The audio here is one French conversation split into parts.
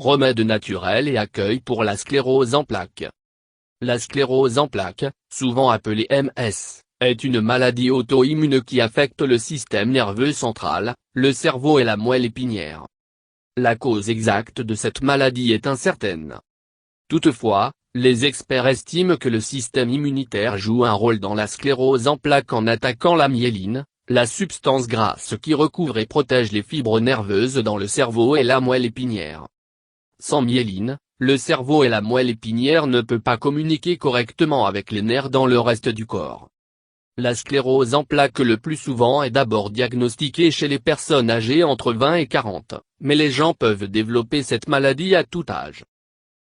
remède naturel et accueil pour la sclérose en plaques. La sclérose en plaques, souvent appelée MS, est une maladie auto-immune qui affecte le système nerveux central, le cerveau et la moelle épinière. La cause exacte de cette maladie est incertaine. Toutefois, les experts estiment que le système immunitaire joue un rôle dans la sclérose en plaques en attaquant la myéline, la substance grasse qui recouvre et protège les fibres nerveuses dans le cerveau et la moelle épinière. Sans myéline, le cerveau et la moelle épinière ne peuvent pas communiquer correctement avec les nerfs dans le reste du corps. La sclérose en plaques le plus souvent est d'abord diagnostiquée chez les personnes âgées entre 20 et 40, mais les gens peuvent développer cette maladie à tout âge.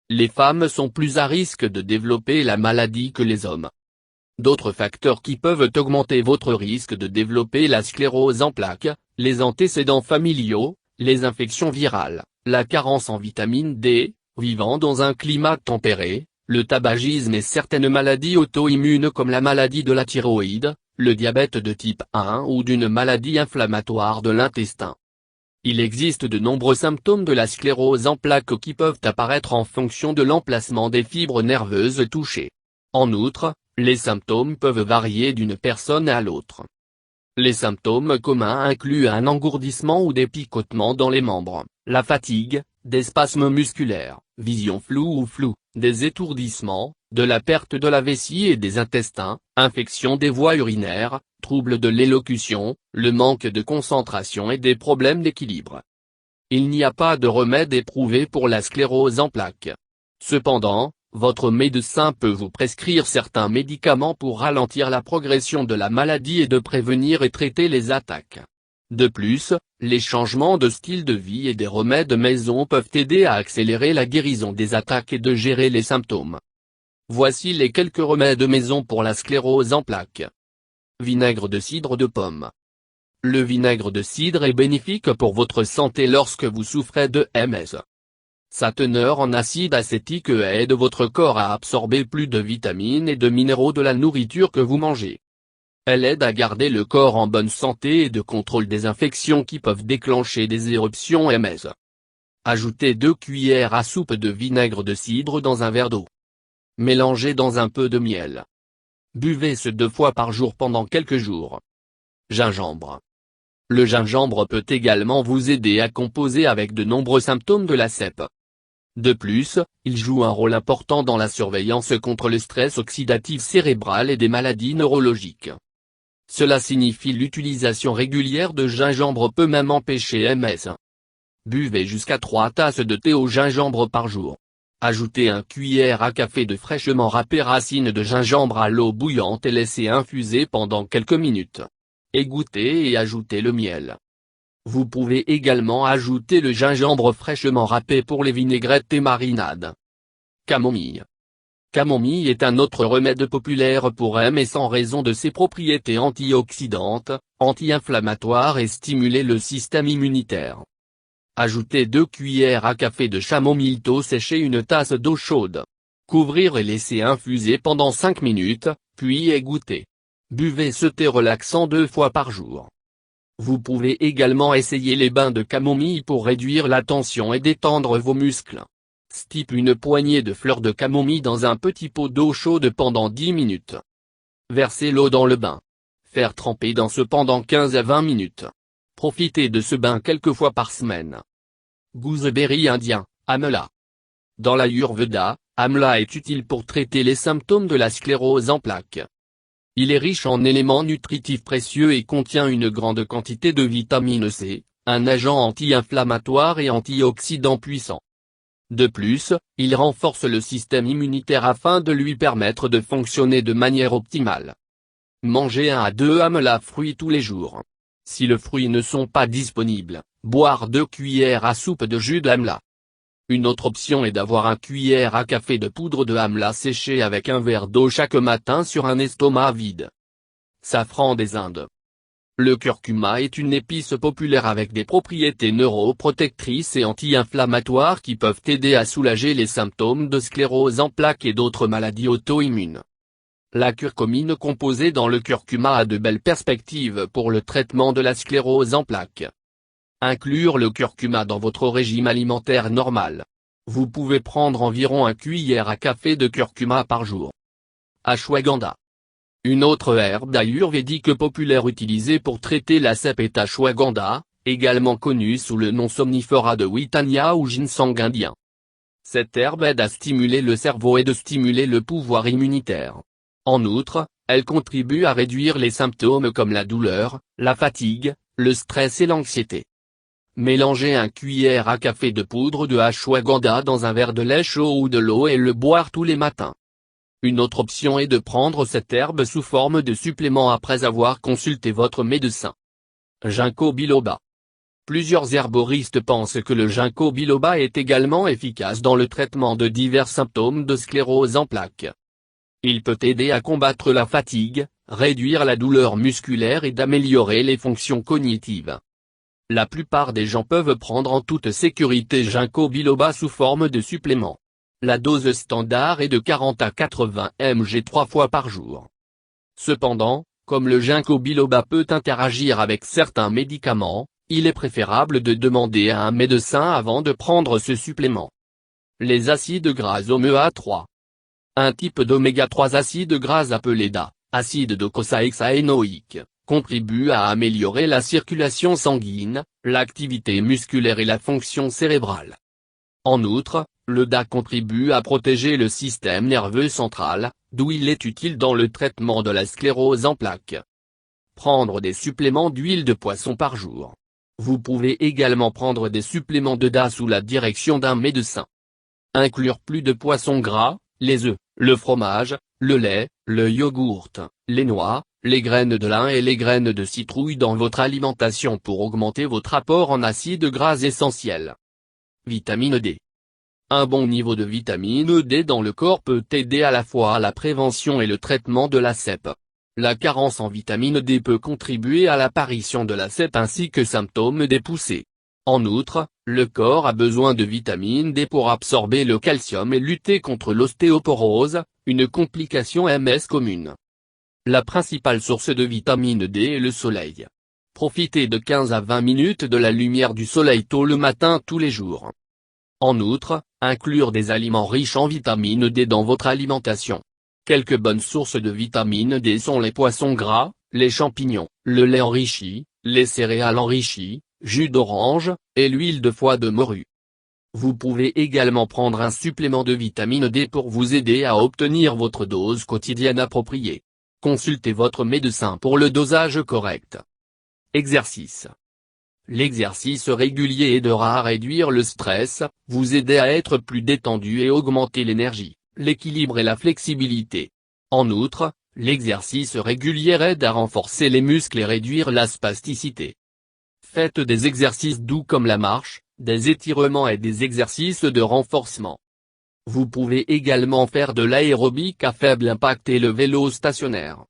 Les femmes sont plus à risque de développer la maladie que les hommes. D'autres facteurs qui peuvent augmenter votre risque de développer la sclérose en plaques, les antécédents familiaux, les infections virales, la carence en vitamine D, vivant dans un climat tempéré, le tabagisme et certaines maladies auto-immunes comme la maladie de la thyroïde, le diabète de type 1 ou d'une maladie inflammatoire de l'intestin. Il existe de nombreux symptômes de la sclérose en plaques qui peuvent apparaître en fonction de l'emplacement des fibres nerveuses touchées. En outre, les symptômes peuvent varier d'une personne à l'autre. Les symptômes communs incluent un engourdissement ou des picotements dans les membres, la fatigue, des spasmes musculaires, vision floue, des étourdissements, de la perte de la vessie et des intestins, infection des voies urinaires, troubles de l'élocution, le manque de concentration et des problèmes d'équilibre. Il n'y a pas de remède éprouvé pour la sclérose en plaques. Cependant, votre médecin peut vous prescrire certains médicaments pour ralentir la progression de la maladie et de prévenir et traiter les attaques. De plus, les changements de style de vie et des remèdes maison peuvent aider à accélérer la guérison des attaques et de gérer les symptômes. Voici les quelques remèdes maison pour la sclérose en plaques. Vinaigre de cidre de pomme. Le vinaigre de cidre est bénéfique pour votre santé lorsque vous souffrez de MS. Sa teneur en acide acétique aide votre corps à absorber plus de vitamines et de minéraux de la nourriture que vous mangez. Elle aide à garder le corps en bonne santé et de contrôle des infections qui peuvent déclencher des éruptions MS. Ajoutez 2 cuillères à soupe de vinaigre de cidre dans un verre d'eau. Mélangez dans un peu de miel. Buvez ce 2 fois par jour pendant quelques jours. Gingembre. Le gingembre peut également vous aider à composer avec de nombreux symptômes de la CEP. De plus, il joue un rôle important dans la surveillance contre le stress oxydatif cérébral et des maladies neurologiques. Cela signifie l'utilisation régulière de gingembre peut même empêcher MS. Buvez jusqu'à 3 tasses de thé au gingembre par jour. Ajoutez 1 cuillère à café de fraîchement râpées racines de gingembre à l'eau bouillante et laissez infuser pendant quelques minutes. Égouttez et ajoutez le miel. Vous pouvez également ajouter le gingembre fraîchement râpé pour les vinaigrettes et marinades. Camomille. Camomille est un autre remède populaire pour MS en raison de ses propriétés antioxydantes, anti-inflammatoires et stimuler le système immunitaire. Ajoutez 2 cuillères à café de chamomile d'eau séchée une tasse d'eau chaude. Couvrir et laisser infuser pendant 5 minutes, puis égoutter. Buvez ce thé relaxant 2 fois par jour. Vous pouvez également essayer les bains de camomille pour réduire la tension et détendre vos muscles. Stipe une poignée de fleurs de camomille dans un petit pot d'eau chaude pendant 10 minutes. Versez l'eau dans le bain. Faire tremper dans ce pendant 15 à 20 minutes. Profitez de ce bain quelques fois par semaine. Gooseberry indien, Amla. Dans l'Ayurveda, Amla est utile pour traiter les symptômes de la sclérose en plaques. Il est riche en éléments nutritifs précieux et contient une grande quantité de vitamine C, un agent anti-inflammatoire et antioxydant puissant. De plus, il renforce le système immunitaire afin de lui permettre de fonctionner de manière optimale. Mangez 1 à 2 amla fruits tous les jours. Si les fruits ne sont pas disponibles, boire 2 cuillères à soupe de jus d'amla. Une autre option est d'avoir 1 cuillère à café de poudre de amla séchée avec un verre d'eau chaque matin sur un estomac vide. Safran des Indes. Le curcuma est une épice populaire avec des propriétés neuroprotectrices et anti-inflammatoires qui peuvent aider à soulager les symptômes de sclérose en plaques et d'autres maladies auto-immunes. La curcumine composée dans le curcuma a de belles perspectives pour le traitement de la sclérose en plaques. Inclure le curcuma dans votre régime alimentaire normal. Vous pouvez prendre environ 1 cuillère à café de curcuma par jour. Ashwagandha. Une autre herbe ayurvédique populaire utilisée pour traiter la sèpe est ashwagandha, également connue sous le nom somnifera de Witania ou ginseng indien. Cette herbe aide à stimuler le cerveau et de stimuler le pouvoir immunitaire. En outre, elle contribue à réduire les symptômes comme la douleur, la fatigue, le stress et l'anxiété. Mélangez 1 cuillère à café de poudre de ashwagandha dans un verre de lait chaud ou de l'eau et le boire tous les matins. Une autre option est de prendre cette herbe sous forme de supplément après avoir consulté votre médecin. Ginkgo biloba. Plusieurs herboristes pensent que le ginkgo biloba est également efficace dans le traitement de divers symptômes de sclérose en plaques. Il peut aider à combattre la fatigue, réduire la douleur musculaire et d'améliorer les fonctions cognitives. La plupart des gens peuvent prendre en toute sécurité ginkgo biloba sous forme de supplément. La dose standard est de 40 à 80 mg 3 fois par jour. Cependant, comme le ginkgo biloba peut interagir avec certains médicaments, il est préférable de demander à un médecin avant de prendre ce supplément. Les acides gras oméga-3. Un type d'oméga-3 acide gras appelé DA, acide docosahexaénoïque, contribue à améliorer la circulation sanguine, l'activité musculaire et la fonction cérébrale. En outre, le DA contribue à protéger le système nerveux central, d'où il est utile dans le traitement de la sclérose en plaques. Prendre des suppléments d'huile de poisson par jour. Vous pouvez également prendre des suppléments de DA sous la direction d'un médecin. Inclure plus de poissons gras, les œufs, le fromage, le lait, le yogourt, les noix, les graines de lin et les graines de citrouille dans votre alimentation pour augmenter votre apport en acides gras essentiels. Vitamine D. Un bon niveau de vitamine D dans le corps peut aider à la fois à la prévention et le traitement de la sèpe. La carence en vitamine D peut contribuer à l'apparition de la sèpe ainsi que symptômes des poussées. En outre, le corps a besoin de vitamine D pour absorber le calcium et lutter contre l'ostéoporose, une complication MS commune. La principale source de vitamine D est le soleil. Profitez de 15 à 20 minutes de la lumière du soleil tôt le matin tous les jours. En outre, inclure des aliments riches en vitamine D dans votre alimentation. Quelques bonnes sources de vitamine D sont les poissons gras, les champignons, le lait enrichi, les céréales enrichies, jus d'orange, et l'huile de foie de morue. Vous pouvez également prendre un supplément de vitamine D pour vous aider à obtenir votre dose quotidienne appropriée. Consultez votre médecin pour le dosage correct. Exercice. L'exercice régulier aidera à réduire le stress, vous aider à être plus détendu et augmenter l'énergie, l'équilibre et la flexibilité. En outre, l'exercice régulier aide à renforcer les muscles et réduire la spasticité. Faites des exercices doux comme la marche, des étirements et des exercices de renforcement. Vous pouvez également faire de l'aérobic à faible impact et le vélo stationnaire.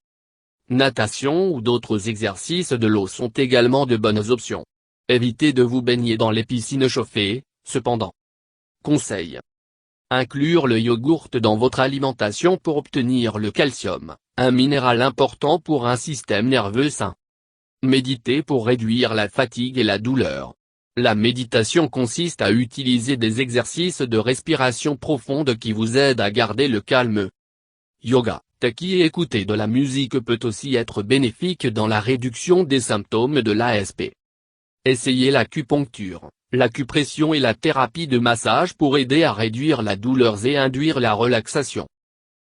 Natation ou d'autres exercices de l'eau sont également de bonnes options. Évitez de vous baigner dans les piscines chauffées, cependant. Conseil. Inclure le yogourt dans votre alimentation pour obtenir le calcium, un minéral important pour un système nerveux sain. Méditez pour réduire la fatigue et la douleur. La méditation consiste à utiliser des exercices de respiration profonde qui vous aident à garder le calme. Yoga, tai-chi et écouter de la musique peut aussi être bénéfique dans la réduction des symptômes de l'ASP. Essayez l'acupuncture, l'acupression et la thérapie de massage pour aider à réduire la douleur et induire la relaxation.